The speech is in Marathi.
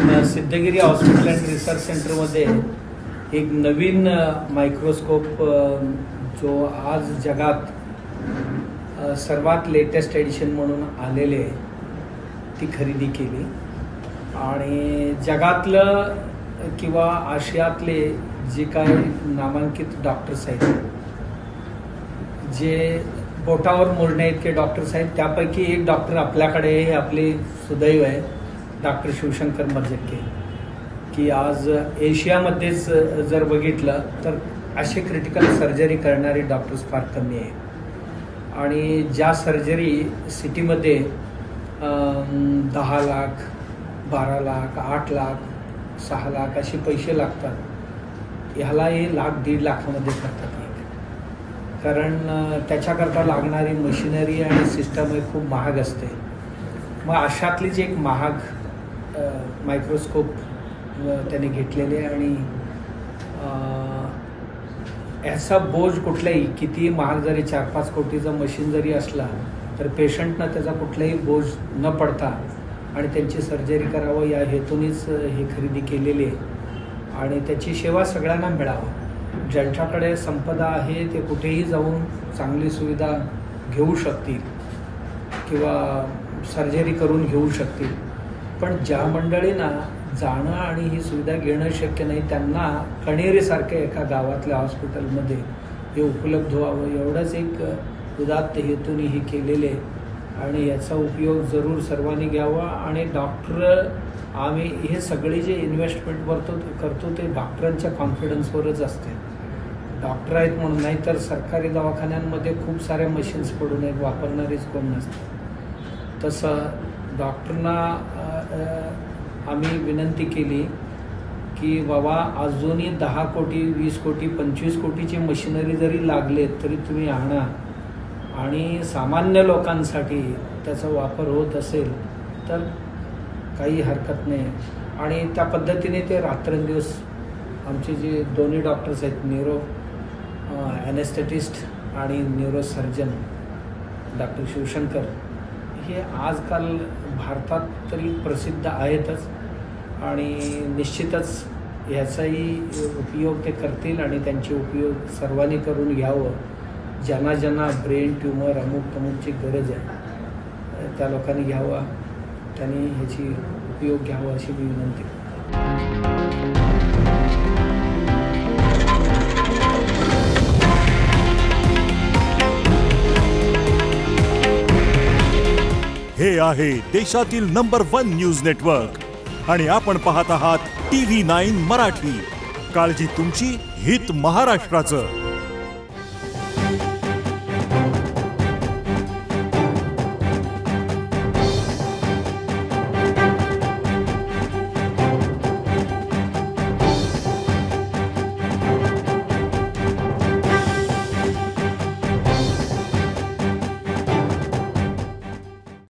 सिद्धगिरी हॉस्पिटल अँड रिसर्च सेंटरमध्ये एक नवीन मायक्रोस्कोप जो आज जगात सर्वात लेटेस्ट एडिशन म्हणून आलेले ती खरेदी केली आणि जगातलं किंवा आशियातले जे काही नामांकित डॉक्टर्स आहेत, जे बोटावर मोजण्या इतके डॉक्टर्स आहेत, त्यापैकी एक डॉक्टर आपल्याकडे हे आपले सुदैव आहे, डॉक्टर शिवशंकर मर्जके, की आज एशियामध्येच जर बघितलं तर असे क्रिटिकल सर्जरी करणारे डॉक्टर्स फार कमी आहेत आणि ज्या सर्जरी सिटीमध्ये 10 लाख, 12 लाख, 8 लाख, 6 लाख असे पैसे लागतात, ह्याला हे 1,00,000-1.5 लाखामध्ये करतात. कारण त्याच्याकरता लागणारी मशिनरी आणि सिस्टम हे खूप महाग असते. मग अशातलीच एक महाग मायक्रोस्कोप त्याने घेतलेले आणि ह्याचा बोज कुठलाही किती महाग जरी 4-5 कोटीचं मशीन जरी असला तर पेशंटनं त्याचा कुठलाही बोज न पडता आणि त्यांची सर्जरी करावं या हेतूनच ही खरेदी केलेली आहे आणि त्याची सेवा सगळ्यांना मिळावं. ज्यांच्याकडे संपदा आहे ते कुठेही जाऊन चांगली सुविधा घेऊ शकतील किंवा सर्जरी करून घेऊ शकतील. पण ज्या मंडळींना जाणं आणि ही सुविधा घेणं शक्य नाही त्यांना कणेरीसारख्या एका गावातल्या हॉस्पिटलमध्ये हे उपलब्ध व्हावं एवढंच एक उदात्त हेतून ही केलेले आणि याचा उपयोग जरूर सर्वांनी घ्यावा. आणि डॉक्टर आम्ही हे सगळे जे इन्व्हेस्टमेंट करतो ते डॉक्टरांच्या कॉन्फिडन्सवरच असते. डॉक्टर आहेत म्हणून, नाही तर सरकारी दवाखान्यांमध्ये खूप साऱ्या मशीन्स पडून आहेत, वापरणारेच कोण नसतं. तसं डॉक्टरना आम्ही विनंती केली की बाबा अजूनही 10 कोटी, 20 कोटी, 25 कोटीची मशिनरी जरी लागले तरी तुम्ही आणा आणि सामान्य लोकांसाठी त्याचा वापर होत असेल तर काही हरकत नाही. आणि त्या पद्धतीने ते रात्रंदिवस आमचे जे दोन्ही डॉक्टर्स आहेत, न्यूरो ॲनेस्थेटिस्ट आणि न्यूरोसर्जन डॉक्टर शिवशंकर, हे आजकाल भारतात तरी प्रसिद्ध आहेतच आणि निश्चितच ह्याचाही उपयोग ते करतील आणि त्यांचे उपयोग सर्वांनी करून घ्यावं. ज्यांना ज्यांना ब्रेन ट्यूमर अमुक तमुकची गरज आहे त्या लोकांनी घ्यावा, त्यांनी ह्याची उपयोग घ्यावा अशी मी विनंती करतो. हे आहे देशातील नंबर 1 न्यूज नेटवर्क आणि आपण पाहत आहात TV9 मराठी. काळजी तुमची, हित महाराष्ट्राचं.